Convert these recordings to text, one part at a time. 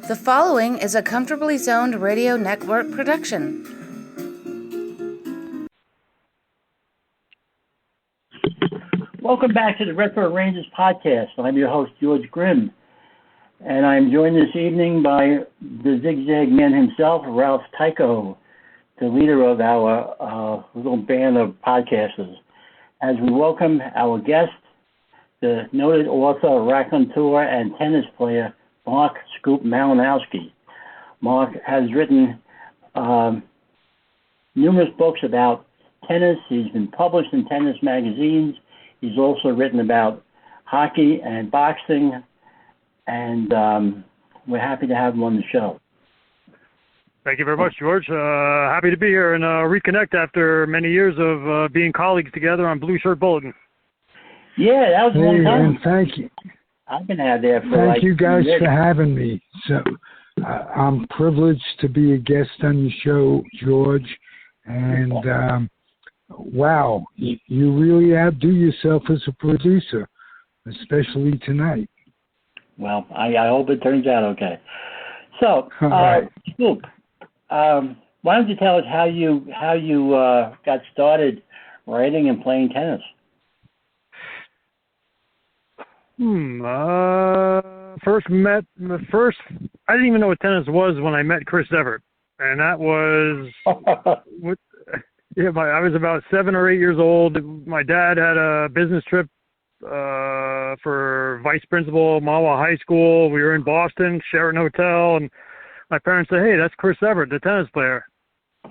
The following is a Comfortably Zoned Radio Network production. Welcome back to the Retro Rangers podcast. I'm your host, George Grimm, and I'm joined this evening by the Zigzag Man himself, Ralph Tyko, the leader of our little band of podcasters. As we welcome our guest, the noted author, raconteur, and tennis player, Mark Scoop Malinowski. Mark has written numerous books about tennis. He's been published in tennis magazines. He's also written about hockey and boxing, and we're happy to have him on the show. Thank you very much, George. Happy to be here and reconnect after many years of being colleagues together on Blue Shirt Bulletin. Yeah, that was a long time. And thank you. I've been out there for Thank you guys for having me. So I'm privileged to be a guest on your show, George. And wow, you really outdo yourself as a producer, especially tonight. Well, I hope it turns out okay. So, right. Scoop, why don't you tell us how you got started writing and playing tennis? I didn't even know what tennis was when I met Chris Evert, and that was, I was about 7 or 8 years old. My dad had a business trip for vice principal of Mawa High School. We were in Boston, Sheraton Hotel, and my parents said, "Hey, that's Chris Evert, the tennis player."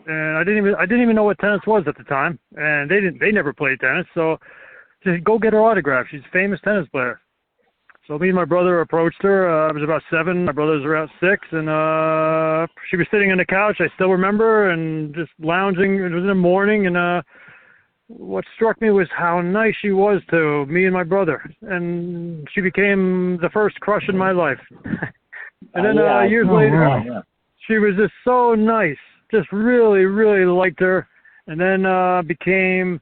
And I didn't even know what tennis was at the time, and they never played tennis, so just go get her autograph. She's a famous tennis player. So me and my brother approached her. I was about 7. My brothers were about 6, and she was sitting on the couch. I still remember, and just lounging. It was in the morning, and what struck me was how nice she was to me and my brother. And she became the first crush in my life. And then years later, she was just so nice. Just really, really liked her. And then became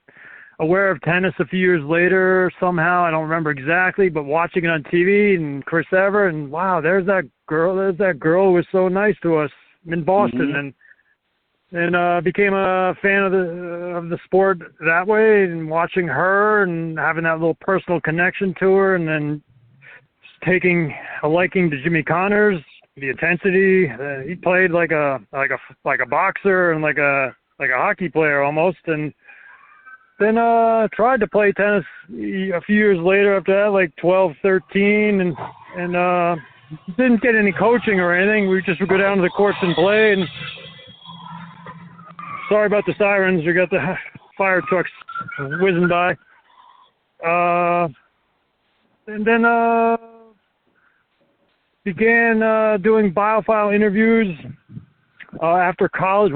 aware of tennis a few years later somehow. I don't remember exactly, but watching it on TV and Chris Evert, and wow, there's that girl who was so nice to us in Boston, and became a fan of the sport that way, and watching her and having that little personal connection to her, and then taking a liking to Jimmy Connors, the intensity. He played like a boxer and like a hockey player almost, and then tried to play tennis a few years later after that, like 12, 13, and didn't get any coaching or anything. We just would go down to the courts and play. And sorry about the sirens. We got the fire trucks whizzing by. And then began doing biofile interviews right after college,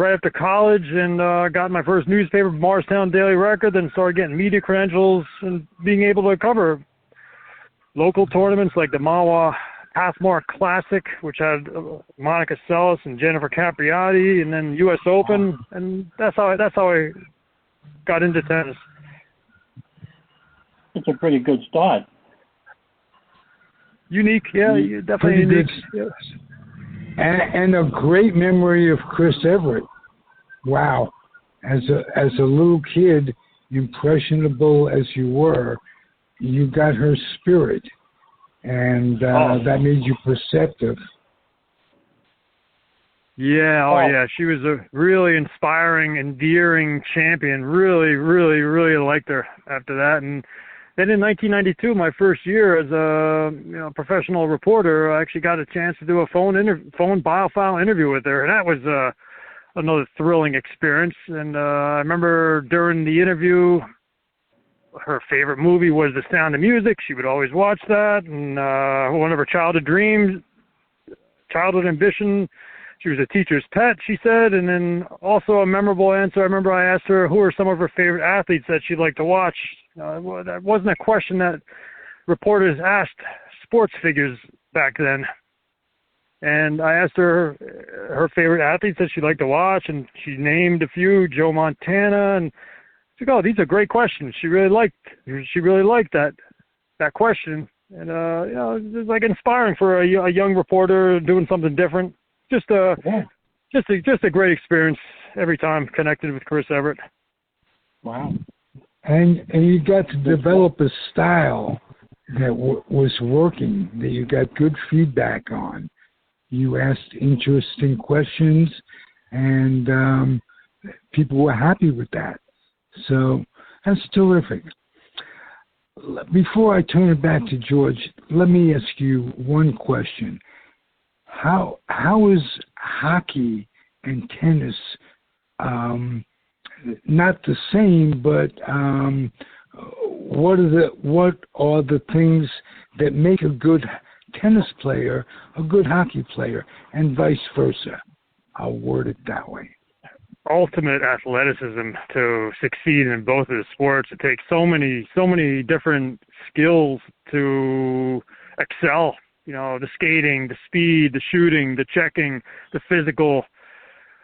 and got my first newspaper, Morristown Daily Record, then started getting media credentials and being able to cover local tournaments like the Mawa Pathmark Classic, which had Monica Seles and Jennifer Capriati, and then U.S. Open, and that's how I got into tennis. It's a pretty good start. Unique, yeah, definitely unique. Yes. And a great memory of Chris Evert. Wow. As a little kid, impressionable as you were, you got her spirit. And that made you perceptive. Yeah, yeah. She was a really inspiring, endearing champion. Really, really, really liked her after that. And then in 1992, my first year as a professional reporter, I actually got a chance to do a phone biofile interview with her, and that was another thrilling experience. And I remember during the interview, her favorite movie was The Sound of Music. She would always watch that, and one of her childhood ambition, she was a teacher's pet, she said. And then also a memorable answer, I remember I asked her who are some of her favorite athletes that she'd like to watch. That wasn't a question that reporters asked sports figures back then. And I asked her her favorite athletes that she'd like to watch, and she named a few, Joe Montana, and she said, "Oh, these are great questions." She really liked that question. And it's like inspiring for a young reporter doing something different. Just a great experience every time connected with Chris Everett. Wow. And you got to develop a style that was working, that you got good feedback on. You asked interesting questions, and people were happy with that. So that's terrific. Before I turn it back to George, let me ask you one question. How is hockey and tennis not the same, but what are the things that make a good tennis player a good hockey player, and vice versa? I'll word it that way. Ultimate athleticism to succeed in both of the sports. It takes so many different skills to excel. The skating, the speed, the shooting, the checking, the physical,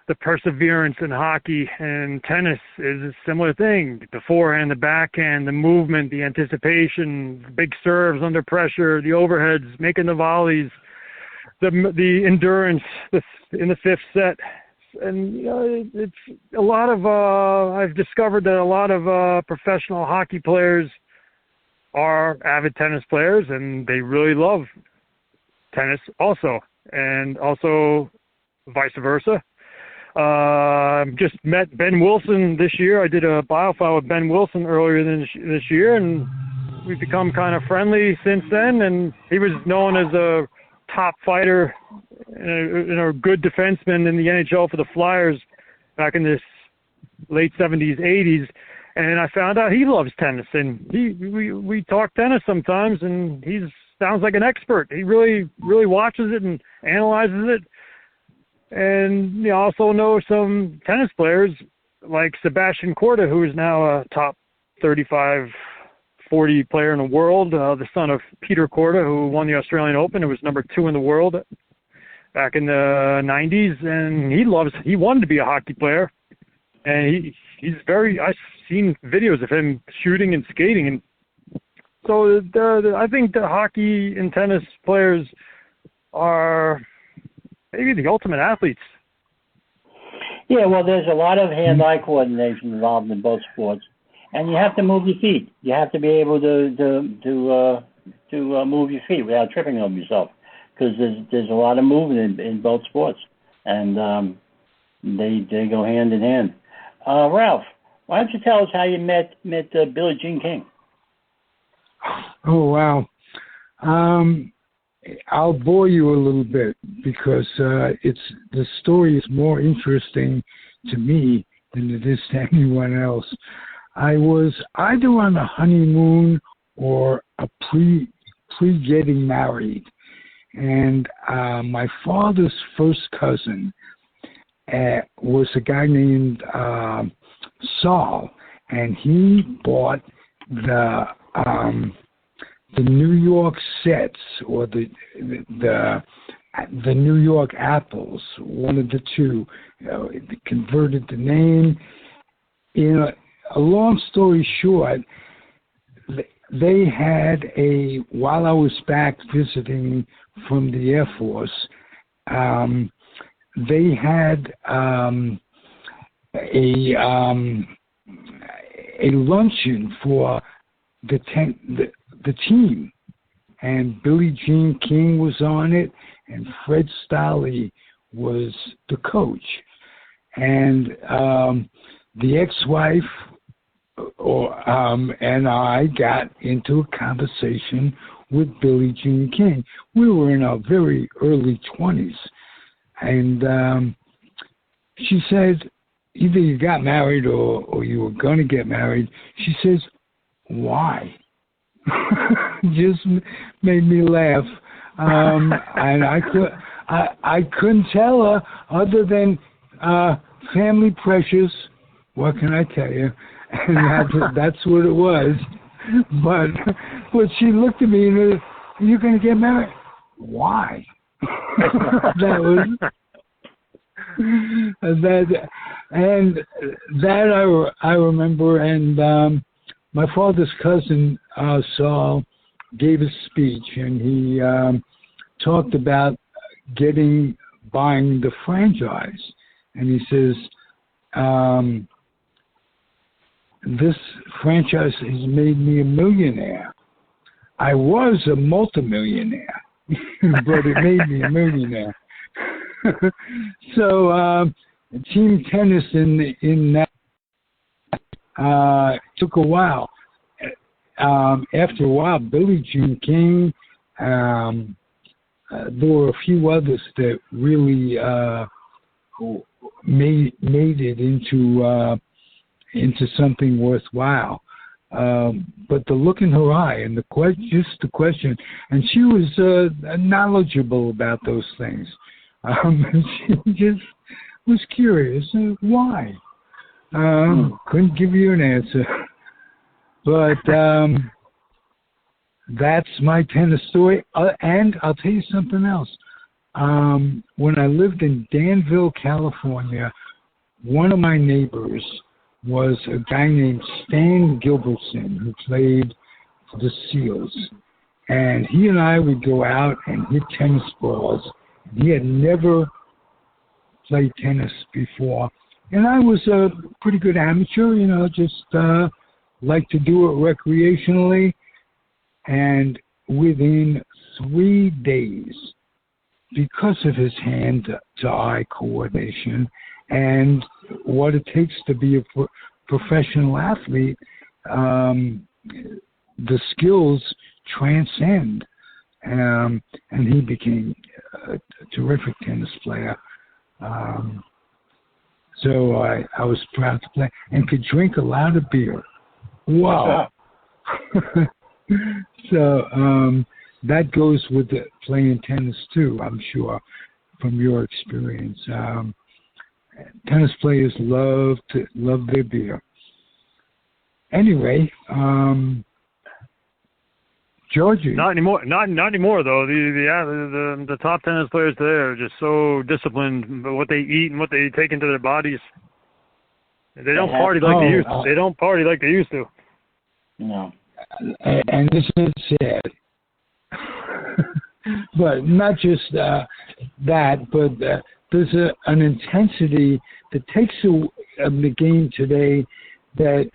the perseverance in hockey. And tennis is a similar thing. The forehand, the backhand, the movement, the anticipation, the big serves under pressure, the overheads, making the volleys, the endurance in the fifth set. And it's a lot of I've discovered that a lot of professional hockey players are avid tennis players, and they really love tennis also, and also vice versa. Just met Ben Wilson this year. I did a biofile with Ben Wilson earlier this year, and we've become kind of friendly since then. And he was known as a top fighter and a good defenseman in the NHL for the Flyers back in the late 70s, 80s. And I found out he loves tennis, and we talk tennis sometimes, and he sounds like an expert. He really watches it and analyzes it. And you also know some tennis players like Sebastian Korda, who is now a top 35, 40 player in the world, the son of Peter Korda, who won the Australian Open. It was number 2 in the world back in the 90s, and he wanted to be a hockey player. And I've seen videos of him shooting and skating. And so I think the hockey and tennis players are maybe the ultimate athletes. Yeah, well, there's a lot of hand-eye coordination involved in both sports, and you have to move your feet. You have to be able to move your feet without tripping over yourself, because there's a lot of movement in both sports, and they go hand in hand. Ralph, why don't you tell us how you met Billie Jean King? Oh, wow. I'll bore you a little bit because the story is more interesting to me than it is to anyone else. I was either on a honeymoon or a pre-getting married, and my father's first cousin was a guy named Saul, and he bought the New York sets, or the New York Apples, one of the two. Converted the name. In a long story short, they had while I was back visiting from the Air Force, they had a luncheon for the team, and Billie Jean King was on it, and Fred Stolle was the coach, and the ex-wife and I got into a conversation with Billie Jean King. We were in our very early 20s, and she said, either you got married or you were going to get married. She says, why? Just made me laugh, and I couldn't tell her other than family pressures. What can I tell you? And that's what it was. But she looked at me and said, "Are you going to get married? Why?" That was that I remember. And my father's cousin Saul gave a speech, and he talked about buying the franchise. And he says, this franchise has made me a millionaire. I was a multimillionaire, but it made me a millionaire. So team tennis in that took a while. After a while, Billie Jean King, there were a few others that really made it into something worthwhile. But the look in her eye and the question, and she was knowledgeable about those things. She just was curious. Why? Couldn't give you an answer. But that's my tennis story. And I'll tell you something else. When I lived in Danville, California, one of my neighbors was a guy named Stan Gilbertson, who played for the Seals. And he and I would go out and hit tennis balls. He had never played tennis before. And I was a pretty good amateur, just like to do it recreationally. And within 3 days, because of his hand-to-eye coordination and what it takes to be a professional athlete, the skills transcend. And he became a terrific tennis player. So I was proud to play and could drink a lot of beer. Wow. So that goes with playing tennis too, I'm sure, from your experience. Tennis players love their beer. Anyway, Georgie. Not anymore. Not anymore though. The top tennis players today are just so disciplined about what they eat and what they take into their bodies. They don't party like they used to. They don't party like they used to. No. And this is sad. But not just that, but there's an intensity that takes the game today that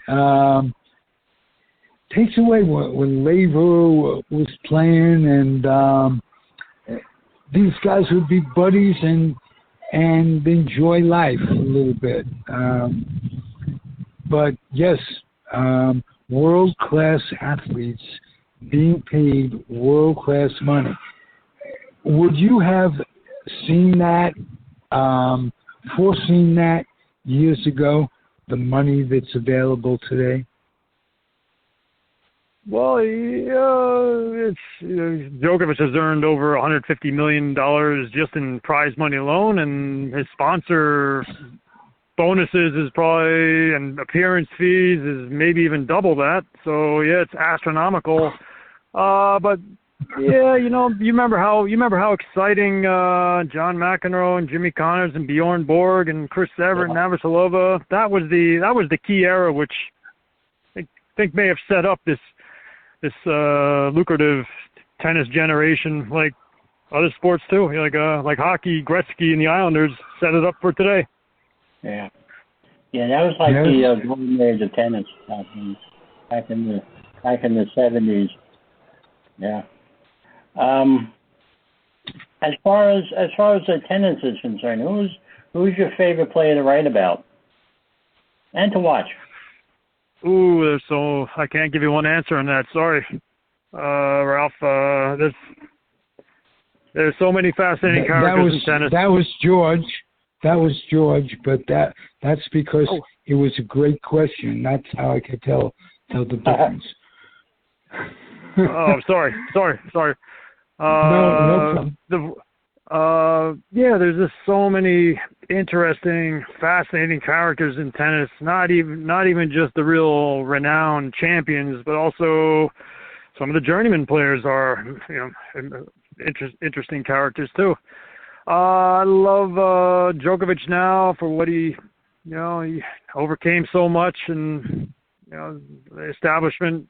takes away when Laver was playing, and these guys would be buddies and enjoy life a little bit. But yes, world-class athletes being paid world-class money. Would you have seen that, foreseen that years ago, the money that's available today? Well, Djokovic has earned over $150 million just in prize money alone, and his sponsor bonuses is probably, and appearance fees is maybe even double that. So yeah, it's astronomical. But yeah, you remember how exciting John McEnroe and Jimmy Connors and Bjorn Borg and Chris Evert and Navratilova. That was the key era, which I think may have set up this lucrative tennis generation, like other sports too, like hockey. Gretzky and the Islanders set it up for today. Yeah, that was like the golden age of tennis back in the 70s. Yeah. As far as the tennis is concerned, who's your favorite player to write about and to watch? Ooh, I can't give you one answer on that. Sorry, Ralph. There's so many fascinating characters in tennis. That was George, but that's because it was a great question. That's how I could tell the difference. Oh, sorry. No problem. There's just so many interesting, fascinating characters in tennis. Not even just the real renowned champions, but also some of the journeyman players are, interesting characters too. I love Djokovic now for what he overcame so much, and the establishment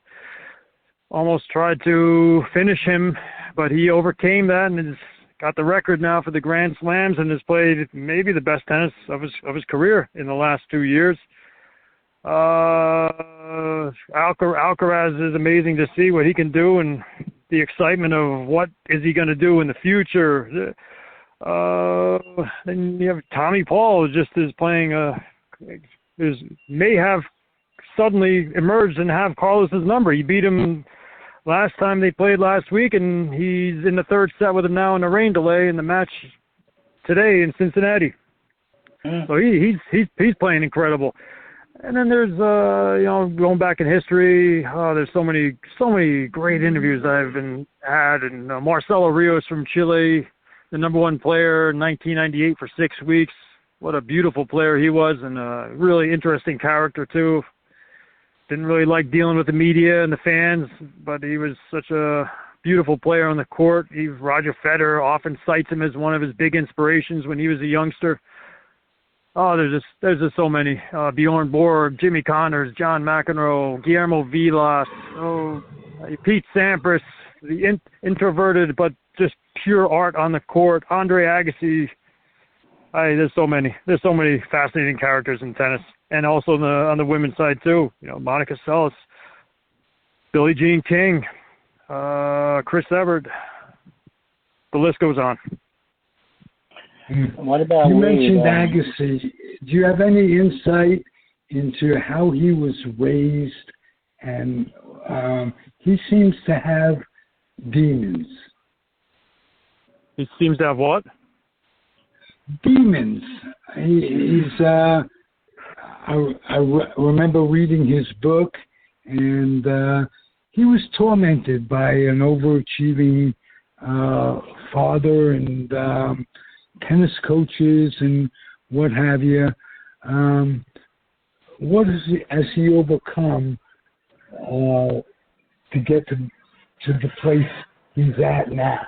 almost tried to finish him, but he overcame that and has got the record now for the Grand Slams and has played maybe the best tennis of his career in the last 2 years. Alcaraz is amazing to see what he can do and the excitement of what is he going to do in the future. Then you have Tommy Paul, who just is playing, may have suddenly emerged and have Carlos's number. He beat him last time they played last week, and he's in the third set with him now in a rain delay in the match today in Cincinnati. So he's playing incredible. And then there's going back in history, there's so many great interviews I've had, and Marcelo Rios from Chile, the number one player in 1998 for 6 weeks. What a beautiful player he was, and a really interesting character too. Didn't really like dealing with the media and the fans, but he was such a beautiful player on the court. Roger Federer often cites him as one of his big inspirations when he was a youngster. Oh, there's just so many. Bjorn Borg, Jimmy Connors, John McEnroe, Guillermo Vilas, Pete Sampras, the introverted but just pure art on the court, Andre Agassi. There's so many fascinating characters in tennis, and also on the women's side too. Monica Seles, Billie Jean King, Chris Evert. The list goes on. What about you mentioned Agassi. Do you have any insight into how he was raised? And he seems to have demons. He seems to have what? Demons. He's. I remember reading his book, and he was tormented by an overachieving father and tennis coaches and what have you. What has he overcome to get to the place he's at now?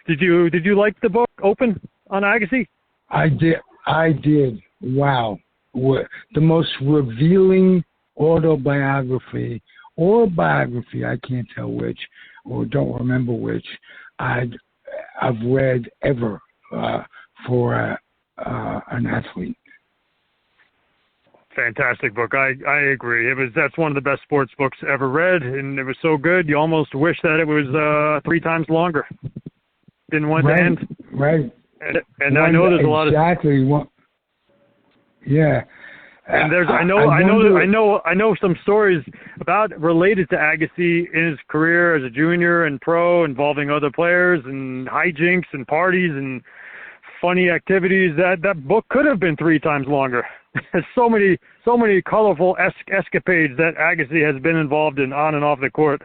Did you like the book Open on Agassi? I did. Wow. The most revealing autobiography or biography, I can't tell which, or don't remember which, I've read ever for an athlete. Fantastic book. I agree. That's one of the best sports books ever read, and it was so good you almost wish that it was 3 times longer. Didn't want it to end. Right. And I know there's a lot of exactly. Yeah. And I know some stories related to Agassi in his career as a junior and pro, involving other players and hijinks and parties and funny activities. That book could have been 3 times longer. There's so many colorful escapades that Agassi has been involved in on and off the court.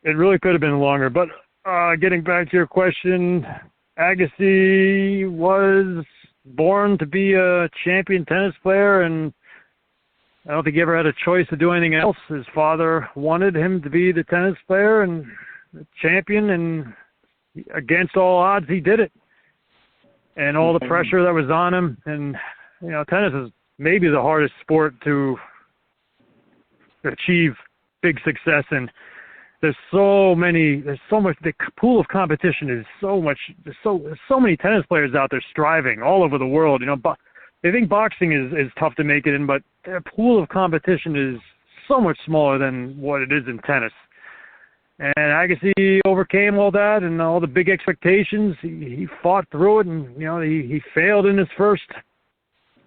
It really could have been longer. But getting back to your question, Agassi was born to be a champion tennis player, and I don't think he ever had a choice to do anything else. His father wanted him to be the tennis player and the champion, and against all odds, he did it. And all the pressure that was on him, and tennis is maybe the hardest sport to achieve big success in. There's so much, the pool of competition is so much, there's so many tennis players out there striving all over the world. They think boxing is tough to make it in, but their pool of competition is so much smaller than what it is in tennis. And Agassi overcame all that and all the big expectations. He fought through it, and he failed in his first,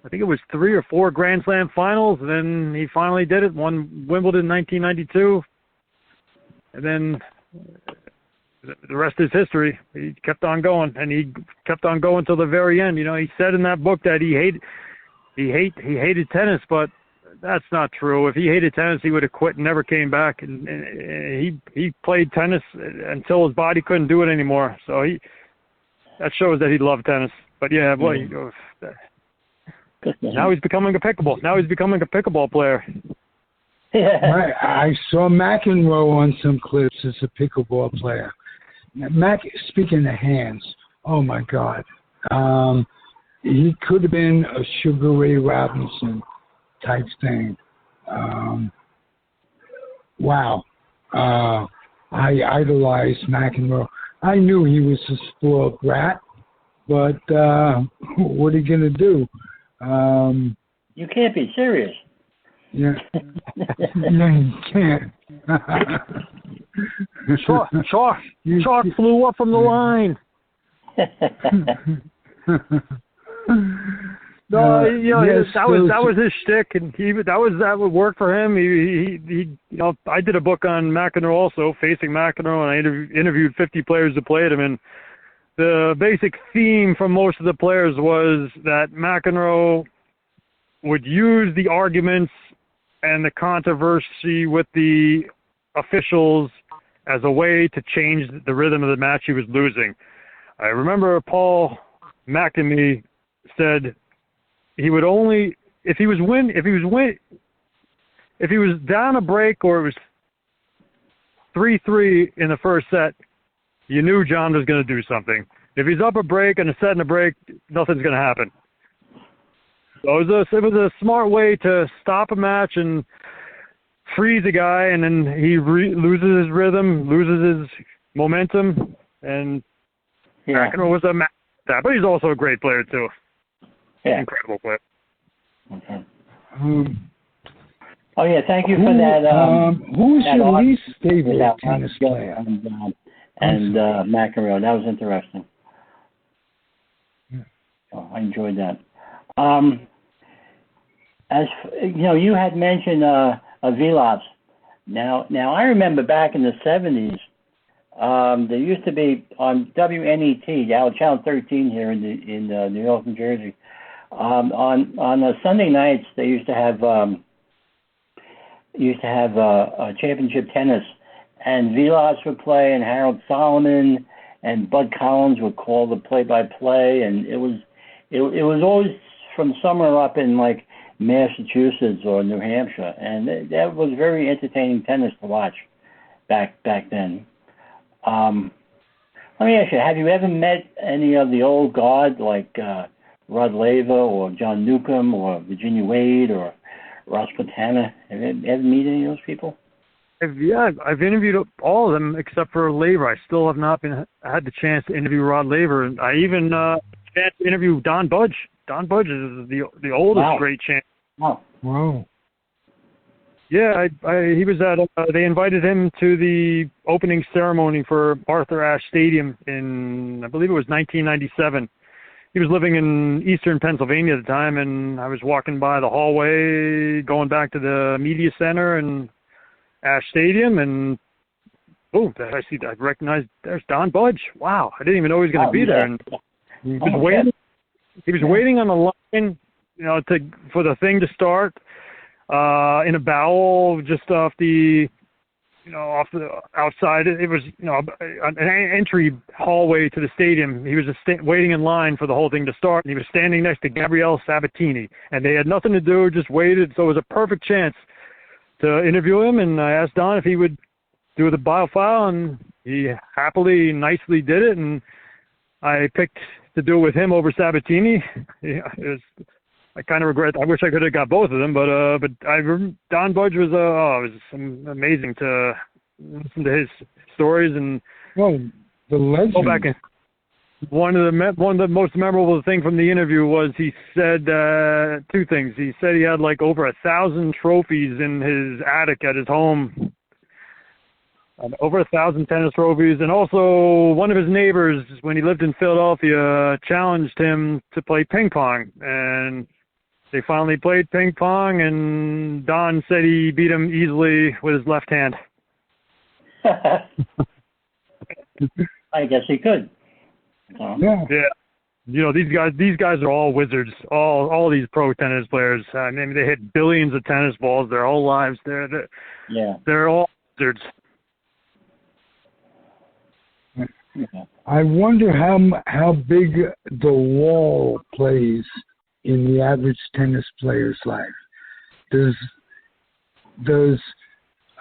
I think it was 3 or 4 Grand Slam finals. And then he finally did it, won Wimbledon in 1992. And then the rest is history. He kept on going, and he kept on going till the very end. He said in that book that he hated tennis, but that's not true. If he hated tennis, he would have quit and never came back. And he played tennis until his body couldn't do it anymore. So that shows that he loved tennis. But yeah, boy, now he's becoming a pickleball player. Yeah. I saw McEnroe on some clips as a pickleball player. Speaking of hands, oh my God, he could have been a Sugar Ray Robinson type thing. wow. I idolized McEnroe. I knew he was a spoiled brat, but what are you going to do? You can't be serious. Yeah. No, you can't. Chalk flew up from the line. No, yes, that was his shtick, and that would work for him. He I did a book on McEnroe also, Facing McEnroe, and I interviewed 50 players who played him, and the basic theme from most of the players was that McEnroe would use the arguments and the controversy with the officials as a way to change the rhythm of the match he was losing. I remember Paul McNamee said he would only if he was down a break or it was 3-3 in the first set, you knew John was going to do something. If he's up a break and a set and a break, nothing's going to happen. So it was a smart way to stop a match and freeze a guy, and then he loses his rhythm, loses his momentum, and McEnroe was a match that. But he's also a great player too. Yeah. Incredible player. Okay. Thank you for that. Who's your least with favorite that tennis player? And McEnroe. That was interesting. Yeah. Oh, I enjoyed that. As you had mentioned Vilas. Now I remember back in the 70s, there used to be on WNET, Channel 13 here in New York, New Jersey. On Sunday nights, they used to have championship tennis, and Vilas would play, and Harold Solomon and Bud Collins would call the play-by-play, and it was always from somewhere up in like Massachusetts or New Hampshire, and that was very entertaining tennis to watch back then. Let me ask you: have you ever met any of the old guard like Rod Laver or John Newcomb or Virginia Wade or Ross Platana? Have you ever met any of those people? I've interviewed all of them except for Laver. I still have not had the chance to interview Rod Laver, and I even chance to interview Don Budge. Don Budge is the oldest great champ. Wow. Yeah, he was at. They invited him to the opening ceremony for Arthur Ashe Stadium in, I believe it was 1997. He was living in eastern Pennsylvania at the time, and I was walking by the hallway, going back to the media center and Ashe Stadium, and I recognized there's Don Budge. Wow, I didn't even know he was going to be there. And he was waiting. He was waiting on the line, for the thing to start. In a bowel just off the outside. It was, an entry hallway to the stadium. He was just waiting in line for the whole thing to start, and he was standing next to Gabriele Sabatini, and they had nothing to do, just waited. So it was a perfect chance to interview him, and I asked Don if he would do the bio file, and he happily, nicely did it, and I picked to do it with him over Sabatini. I kind of regret. I wish I could have got both of them, but Don Budge was it was amazing to listen to his stories and the legend. Go back and one of the most memorable thing from the interview was he said two things. He said he had like over 1,000 trophies in his attic at his home. Over 1,000 tennis trophies, and also one of his neighbors, when he lived in Philadelphia, challenged him to play ping pong, and they finally played ping pong, and Don said he beat him easily with his left hand. I guess he could. Yeah. These guys are all wizards. All these pro tennis players. I mean, they hit billions of tennis balls their whole lives. They're all wizards. I wonder how big the wall plays in the average tennis player's life. Do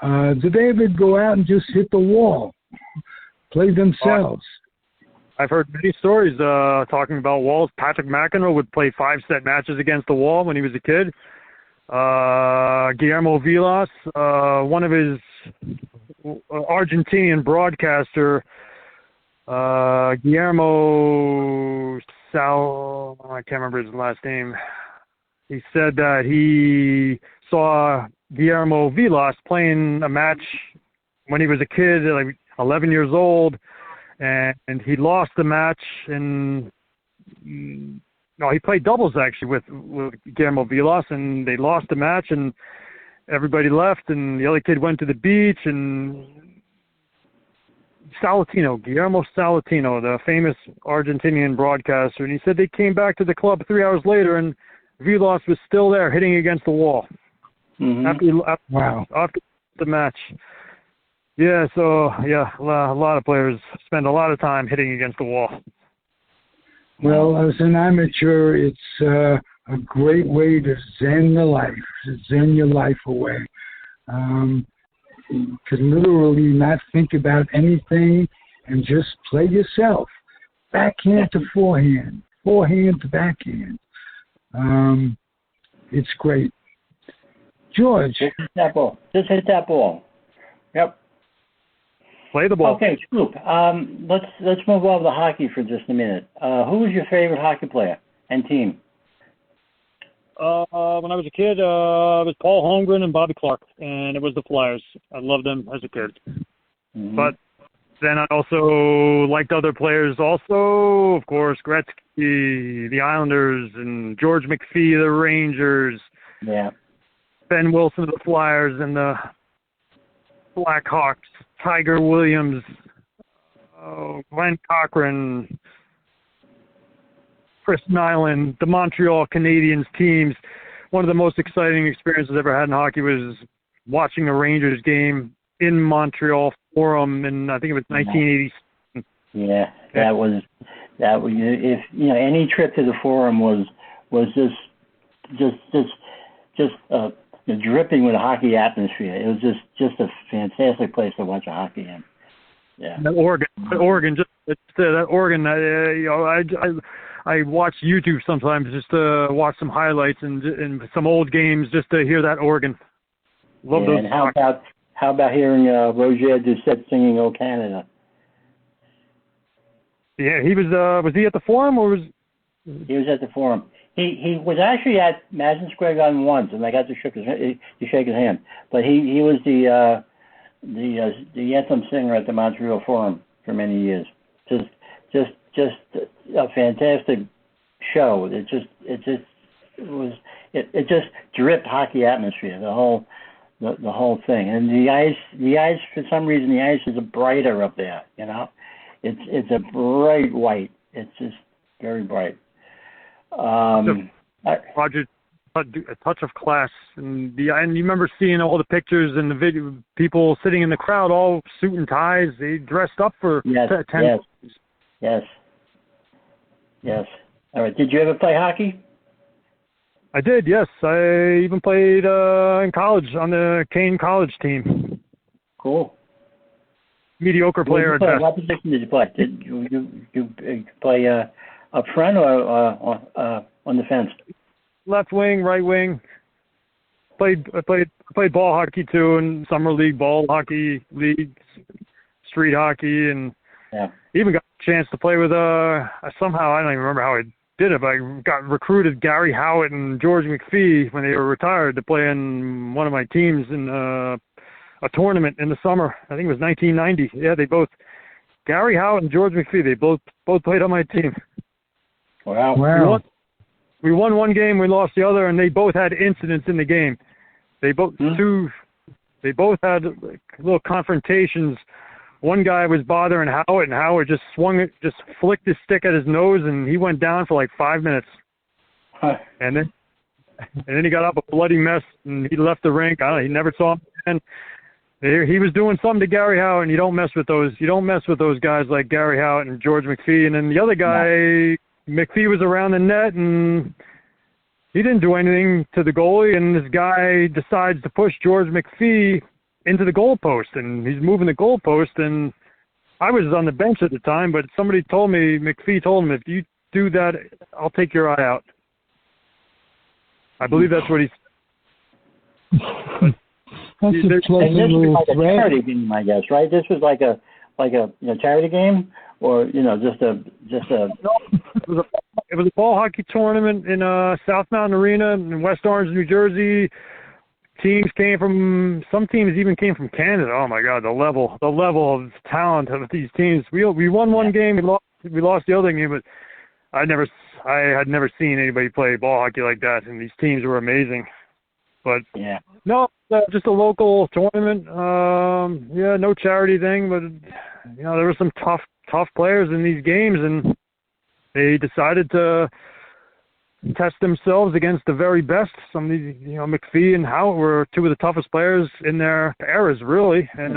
they ever go out and just hit the wall, play themselves? I've heard many stories talking about walls. Patrick McEnroe would play 5-set matches against the wall when he was a kid. Guillermo Vilas, one of his Argentinian broadcaster, Guillermo I can't remember his last name. He said that he saw Guillermo Vilas playing a match when he was a kid, like 11 years old, and he lost the match. And no, he played doubles actually with Guillermo Vilas, and they lost the match, and everybody left, and the other kid went to the beach, and Guillermo Salatino, the famous Argentinian broadcaster, and he said they came back to the club 3 hours later, and Vilas was still there hitting against the wall. Mm-hmm. After the match. Yeah, so, yeah, a lot of players spend a lot of time hitting against the wall. Well, as an amateur, it's a great way to zen your life away. You can literally not think about anything and just play yourself. Backhand to forehand, forehand to backhand. It's great. George. Just hit that ball. Yep. Play the ball. Okay, Scoop. Let's move over to hockey for just a minute. Who was your favorite hockey player and team? When I was a kid, it was Paul Holmgren and Bobby Clark, and it was the Flyers. I loved them as a kid. Mm-hmm. But then I also liked other players also, of course, Gretzky, the Islanders, and George McPhee, the Rangers. Yeah. Ben Wilson of the Flyers and the Blackhawks, Tiger Williams, Glenn Cochran, Chris Nyland, the Montreal Canadiens teams. One of the most exciting experiences I ever had in hockey was watching a Rangers game in Montreal Forum, and I think it was 1980. Yeah, that was if any trip to the Forum was just dripping with a hockey atmosphere. It was just a fantastic place to watch a hockey game. Yeah. That Oregon, I watch YouTube sometimes just to watch some highlights and some old games just to hear that Oregon. Love those. And how about hearing Roger Doucette singing "O Canada"? Yeah, he was he at the Forum or was? He was at the Forum. He was actually at Madison Square Garden once, and I got to shake his hand. But he was the anthem singer at the Montreal Forum for many years. Just a fantastic show. It just dripped hockey atmosphere. The whole thing. And the ice for some reason the ice is brighter up there. It's a bright white. It's just very bright. Roger, a touch of class, and you remember seeing all the pictures and the video, people sitting in the crowd, all suit and ties. They dressed up for 10. Yes. All right. Did you ever play hockey? I did. Yes, I even played in college on the Kane College team. Cool. Mediocre player at best. What position did you play? Did you play up front or on the fence? Left wing, right wing. I played ball hockey too, and summer league ball hockey leagues, street hockey, and even got a chance to play with somehow I don't even remember how I did it, but I got recruited Gary Howitt and George McPhee when they were retired to play in one of my teams in a tournament in the summer. I think it was 1990. Yeah, Gary Howitt and George McPhee, they both played on my team. Wow. We won one game, we lost the other, and they both had incidents in the game. They both had little confrontations. One guy was bothering Howitt, and Howitt just flicked his stick at his nose, and he went down for like 5 minutes. And then he got up a bloody mess, and he left the rink. He never saw him again. He was doing something to Gary Howitt, and you don't mess with those guys like Gary Howitt and George McPhee. And then the other guy, McPhee, was around the net, and he didn't do anything to the goalie, and this guy decides to push George McPhee into the goalpost, and he's moving the goalpost, and I was on the bench at the time, but McPhee told him, if you do that, I'll take your eye out. I believe that's what he said. That's a And pleasant this was little like a thread. charity game, I guess, right? This was like a charity game, or just a. No, it was a ball hockey tournament in South Mountain Arena in West Orange, New Jersey. Some teams even came from Canada. Oh my God, the level of talent of these teams. We won one game, we lost the other game, but I had never seen anybody play ball hockey like that, and these teams were amazing. But Yeah. no, just a local tournament. No charity thing, but there were some tough players in these games, and they decided to test themselves against the very best. Some of these, McPhee and Howe were two of the toughest players in their eras, really, and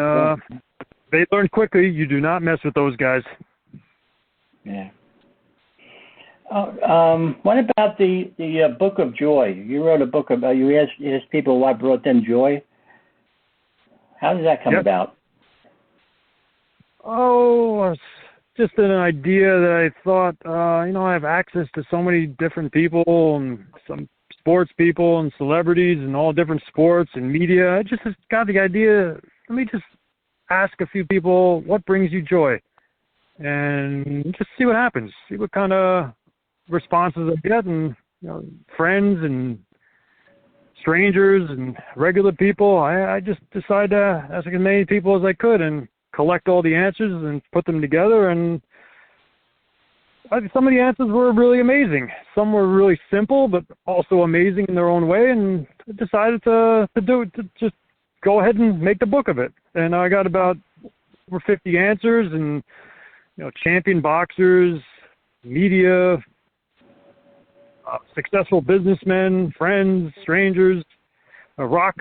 they learned quickly. You do not mess with those guys. Yeah. What about the Book of Joy? You wrote a book about. You asked people what brought them joy. How did that come about? Oh, it's just an idea that I thought. I have access to so many different people and some sports people and celebrities and all different sports and media. I just got the idea. Let me just ask a few people what brings you joy, and just see what happens. See what kind of responses I get, and friends and strangers and regular people. I just decided to ask as many people as I could and collect all the answers and put them together. And some of the answers were really amazing. Some were really simple, but also amazing in their own way. And I decided to just go ahead and make the book of it. And I got about over 50 answers, and champion boxers, media, successful businessmen, friends, strangers, rock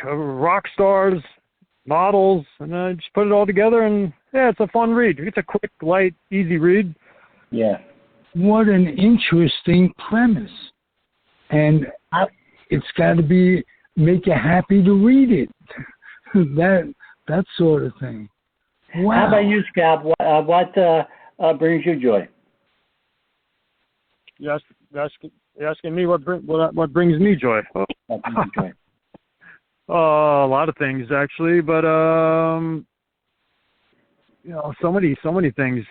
stars, models, and I just put it all together, and it's a fun read. It's a quick, light, easy read. Yeah. What an interesting premise. And it's got to make you happy to read it. that sort of thing. Wow. How about you, Scott? What brings you joy? Yes, you're asking me what brings me joy. What brings you joy? A lot of things actually, but so many things.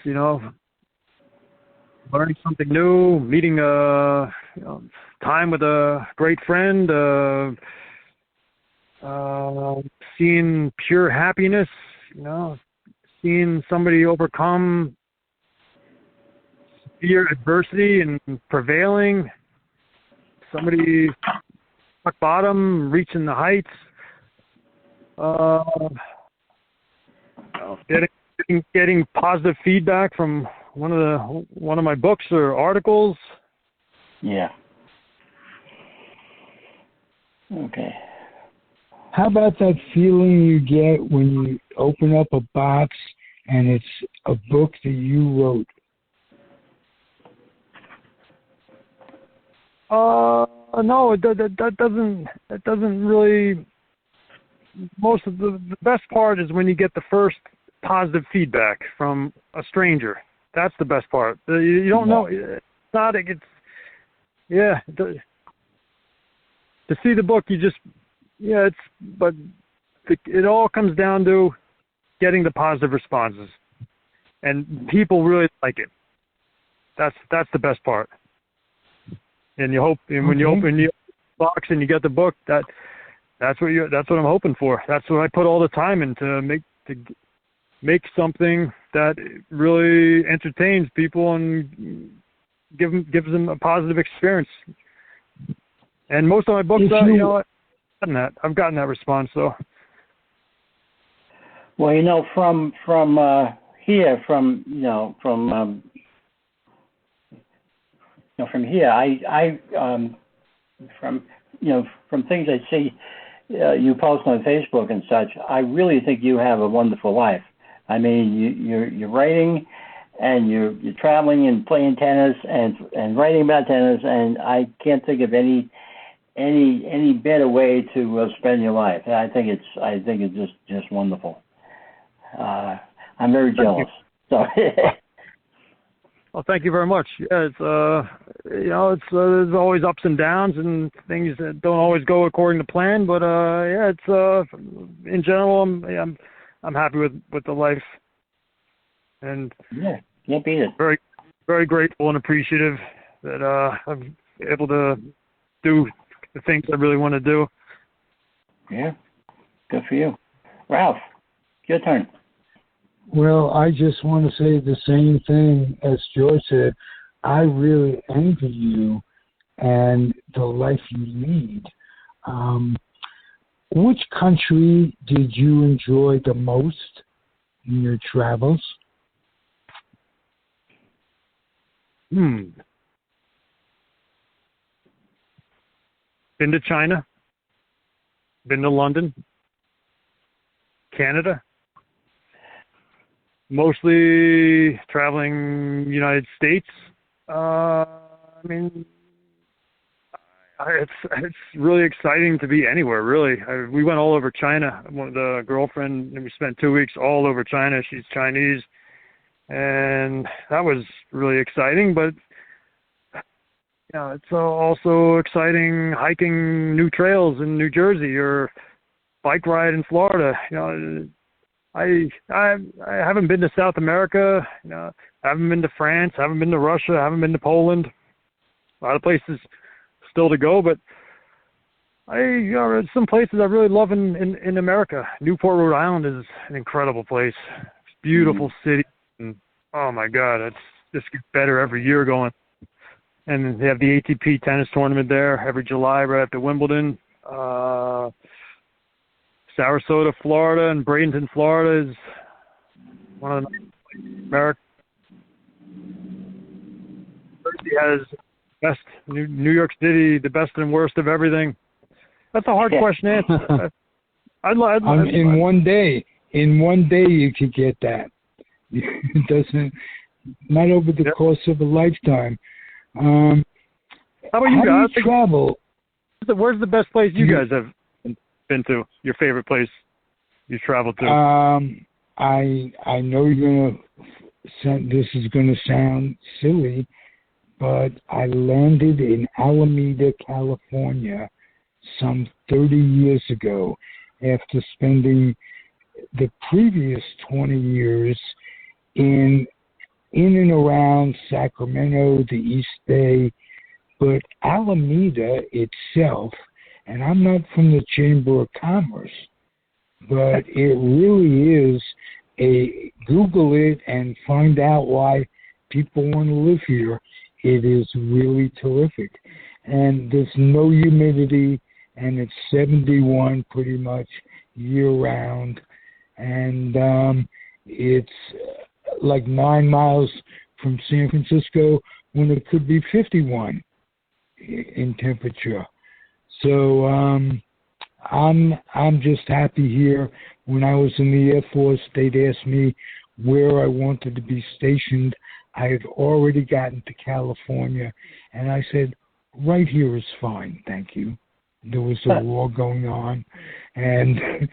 Learning something new, meeting time with a great friend, seeing pure happiness. Seeing somebody overcome severe adversity and prevailing. Somebody rock bottom, reaching the heights. Getting positive feedback from one of my books or articles. Yeah. Okay. How about that feeling you get when you open up a box and it's a book that you wrote? No, that doesn't really. Most of the best part is when you get the first positive feedback from a stranger. That's the best part. You don't know. It's not. To see the book, it all comes down to getting the positive responses, and people really like it. That's the best part. And you hope, and when you open the box and you get the book, that's what I'm hoping for. That's what I put all the time in to make something that really entertains people and gives them a positive experience. And most of my books, I've gotten that response. So. Well, from here, from things I see you post on Facebook and such, I really think you have a wonderful life. I mean, you're writing, and you're traveling and playing tennis and writing about tennis, and I can't think of any better way to spend your life. I think it's just wonderful. I'm very jealous. So. Well, thank you very much. Yeah, it's there's always ups and downs and things that don't always go according to plan. But yeah, it's in general, I'm happy with the life, and Yeah, can't beat it. very very grateful and appreciative that I'm able to do the things I really want to do. Yeah, good for you. Ralph, your turn. Well, I just want to say the same thing as George said. I really envy you and the life you lead. Which country did you enjoy the most in your travels? Been to China. Been to London. Canada. Mostly traveling United States. I mean, it's really exciting to be anywhere, really. We went all over China. The girlfriend, and we spent 2 weeks all over China. She's Chinese. And that was really exciting, but it's also exciting hiking new trails in New Jersey or bike ride in Florida. I haven't been to South America. I haven't been to France. I haven't been to Russia. I haven't been to Poland. A lot of places still to go, but some places I really love in America. Newport, Rhode Island is an incredible place. It's a beautiful city, and oh my God, it's just gets better every year going. And they have the ATP tennis tournament there every July right after Wimbledon. Sarasota, Florida, and Bradenton, Florida is one of the America. Jersey has best New York City, the best and worst of everything. That's a hard question to answer. In one day you could get that. It doesn't, not over the course of a lifetime. How about you guys? Do you travel? Where's the best place you guys have been to? Your favorite place you traveled to? I know this is gonna sound silly, but I landed in Alameda, California, some 30 years ago, after spending the previous 20 years in and around Sacramento, the East Bay, but Alameda itself, and I'm not from the Chamber of Commerce, but it really is Google it and find out why people want to live here. It is really terrific. And there's no humidity, and it's 71 pretty much year-round. And it's like 9 miles from San Francisco when it could be 51 in temperature. So I'm just happy here. When I was in the Air Force, they'd asked me where I wanted to be stationed. I had already gotten to California, and I said, right here is fine, thank you. There was a war going on, and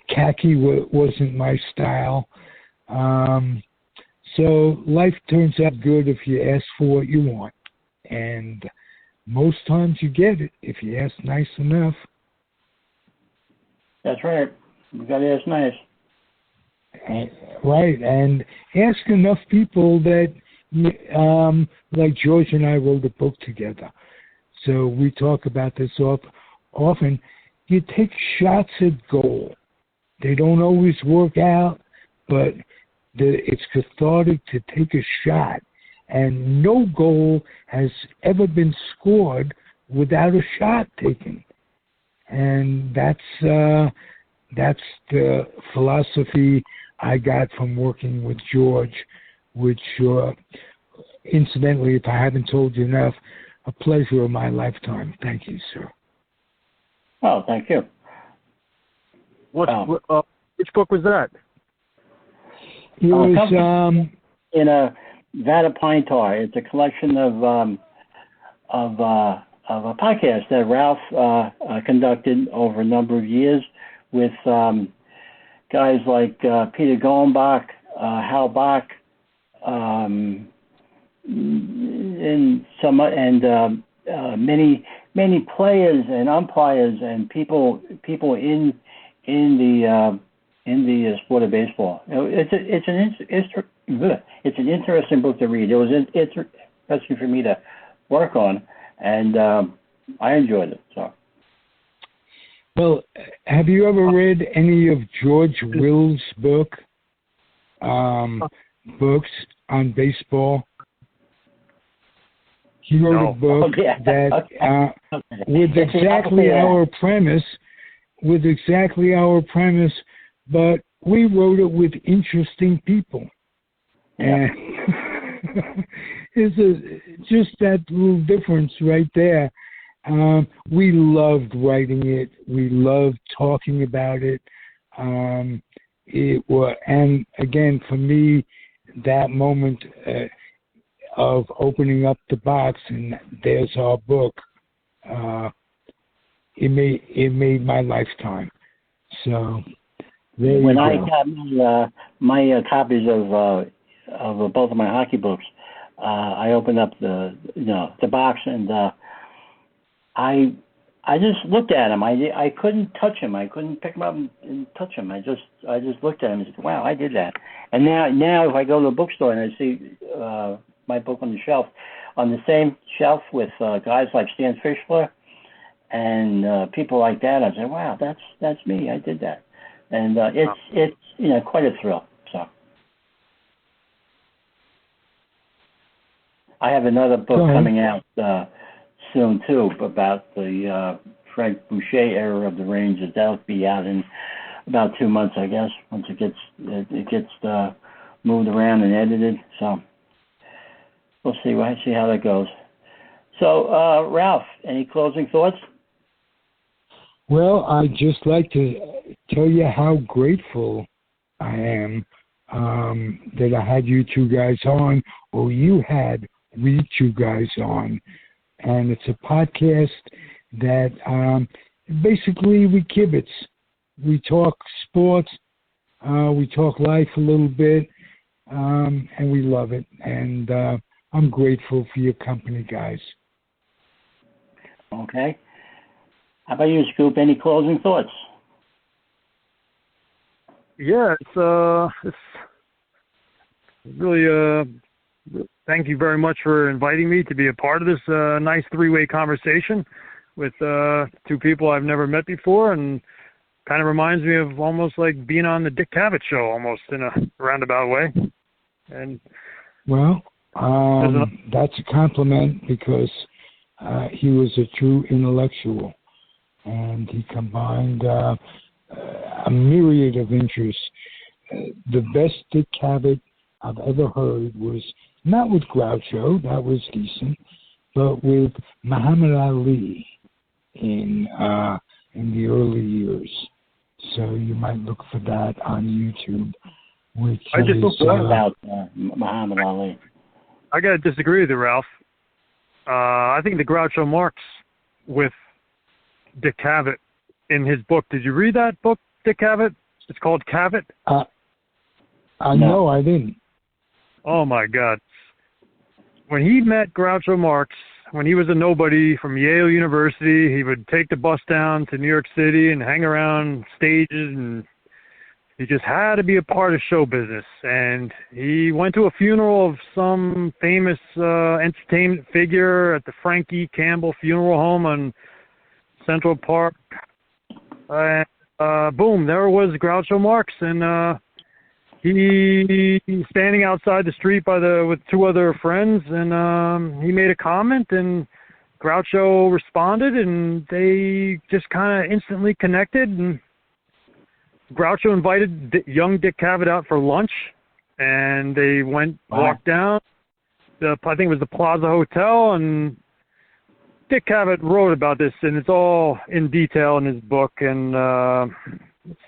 khaki wasn't my style. So life turns out good if you ask for what you want. And most times you get it if you ask nice enough. That's right. You got to ask nice. Right, and ask enough people that, like George and I wrote a book together. So we talk about this often. You take shots at goal. They don't always work out, but it's cathartic to take a shot. And no goal has ever been scored without a shot taken. And that's the philosophy I got from working with George, which, incidentally, if I haven't told you enough, a pleasure of my lifetime. Thank you, sir. Oh, thank you. Which book was that? It was in a vat of pine tar. It's a collection of a podcast that Ralph conducted over a number of years with guys like Peter Gollenbach, Hal Bach, many players and umpires and people in the sport of baseball. It's an interesting book to read. It was interesting for me to work on, and I enjoyed it. So. Well, have you ever read any of George Will's books on baseball? He wrote a book that with exactly our premise, but we wrote it with interesting people. And it's just that little difference right there. We loved writing it. We loved talking about it. And again, for me, that moment of opening up the box and there's our book, it made my lifetime. So when I got my copies of both of my hockey books, I opened up the box and I just looked at him. I couldn't touch him. I couldn't pick him up and touch him. I just looked at him and said, "Wow, I did that." And now if I go to a bookstore and I see my book on the same shelf with guys like Stan Fischler and people like that, I say, "Wow, that's me. I did that." And it's quite a thrill. So I have another book coming out soon too about the Frank Boucher era of the Rangers. That'll be out in about 2 months, I guess, once it gets moved around and edited. So we'll see how that goes. So Ralph, any closing thoughts? Well, I'd just like to tell you how grateful I am that I had you two guys on, or you had we two guys on. And it's a podcast that basically we kibitz. We talk sports, we talk life a little bit, and we love it. And I'm grateful for your company, guys. Okay. How about you, Scoop? Any closing thoughts? Yeah, it's really thank you very much for inviting me to be a part of this nice three-way conversation with two people I've never met before, and kind of reminds me of almost like being on the Dick Cavett show, almost in a roundabout way. And well, that's a compliment because he was a true intellectual, and he combined a myriad of interests. The best Dick Cavett I've ever heard was not with Groucho, that was decent, but with Muhammad Ali in the early years. So you might look for that on YouTube. Which I just looked about Muhammad Ali. I got to disagree with you, Ralph. I think the Groucho Marx with Dick Cavett in his book. Did you read that book, Dick Cavett? It's called Cavett. No, I didn't. Oh my God. When he met Groucho Marx, when he was a nobody from Yale University, he would take the bus down to New York City and hang around stages, and he just had to be a part of show business. And he went to a funeral of some famous entertainment figure at the Frankie Campbell Funeral Home on Central Park. Boom, there was Groucho Marx, and he standing outside the street with two other friends, and he made a comment, and Groucho responded, and they just kind of instantly connected. And Groucho invited young Dick Cavett out for lunch, and they walked down. I think it was the Plaza Hotel, and Dick Cavett wrote about this, and it's all in detail in his book, and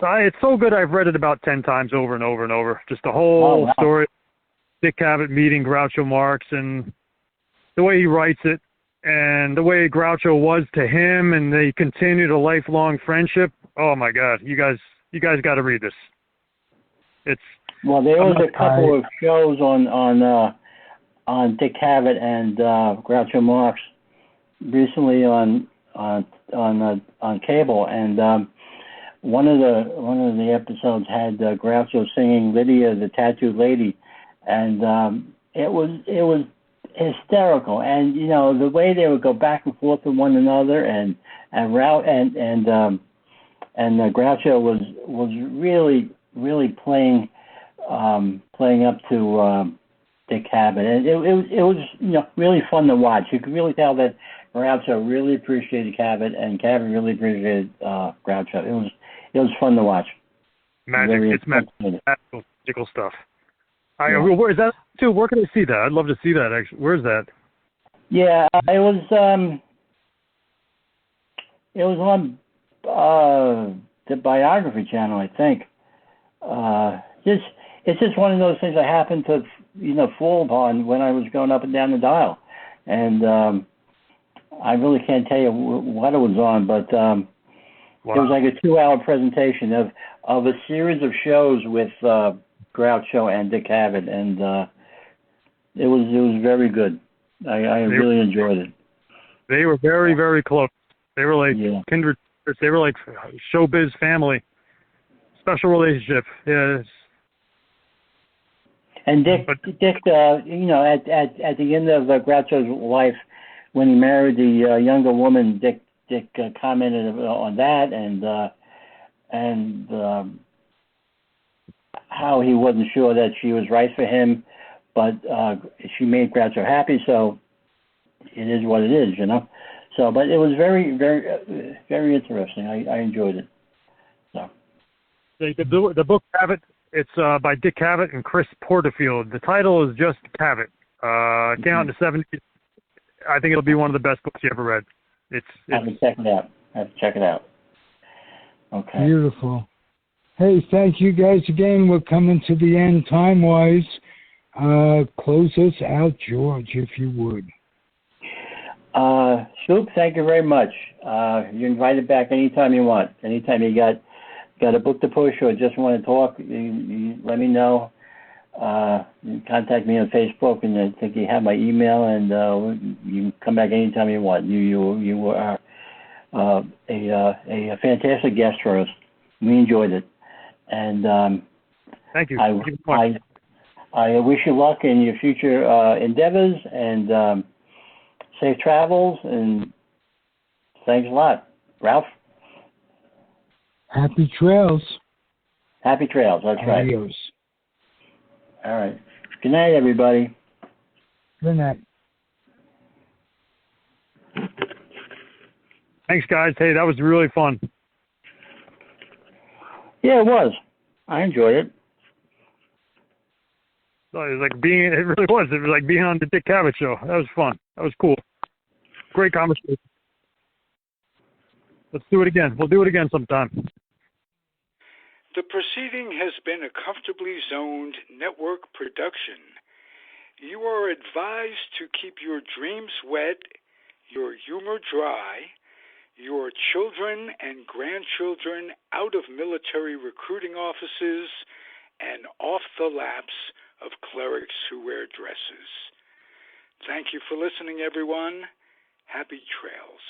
it's so good I've read it about 10 times over and over and over. Just the whole story, Dick Cavett meeting Groucho Marx, and the way he writes it, and the way Groucho was to him, and they continued a lifelong friendship. Oh my God, you guys got to read this. There was a couple of shows on on Dick Cavett and Groucho Marx recently on cable, and one of the episodes had Groucho singing "Lydia, the Tattooed Lady," and it was hysterical. And the way they would go back and forth with one another, and Groucho was really playing up to Dick Cavett, and it was really fun to watch. You could really tell that Groucho really appreciated Cavett, and Cavett really appreciated Groucho. It was fun to watch. Magic. It's magical stuff. Where is that too? Where can I see that? I'd love to see that. Actually, where's that? Yeah, it was on the Biography Channel, I think. It's just one of those things I happened to fall upon when I was going up and down the dial, and I really can't tell you what it was on, but wow. It was like a 2-hour presentation of a series of shows with Groucho and Dick Cavett, and it was very good. I really enjoyed it. They were very, very close. They were like kindred. They were like showbiz family. Special relationship. Yes. And Dick, at the end of Groucho's life, when he married the younger woman, Dick commented on that and how he wasn't sure that she was right for him, but she made Groucho happy, so it is what it is, So, but it was very, very, very interesting. I enjoyed it. So the book Cavett, it's by Dick Cavett and Chris Porterfield. The title is just Cavett. It came out in the 70s. I think it'll be one of the best books you ever read. I have to check it out. Okay. Beautiful. Hey, thank you guys again. We're coming to the end time-wise. Close us out, George, if you would. Scoop, thank you very much. You're invited back anytime you want. Anytime you got a book to push or just want to talk, you let me know. You contact me on Facebook, and I think you have my email, and you can come back anytime you want. You were a fantastic guest for us. We enjoyed it, and thank you. I wish you luck in your future endeavors, and safe travels, and thanks a lot, Ralph. Happy trails. Happy trails. That's right. Adios. All right. Good night, everybody. Good night. Thanks, guys. Hey, that was really fun. Yeah, it was. I enjoyed it. It was like it really was. It was like being on the Dick Cavett show. That was fun. That was cool. Great conversation. Let's do it again. We'll do it again sometime. The proceeding has been a Comfortably Zoned network production. You are advised to keep your dreams wet, your humor dry, your children and grandchildren out of military recruiting offices and off the laps of clerics who wear dresses. Thank you for listening, everyone. Happy trails.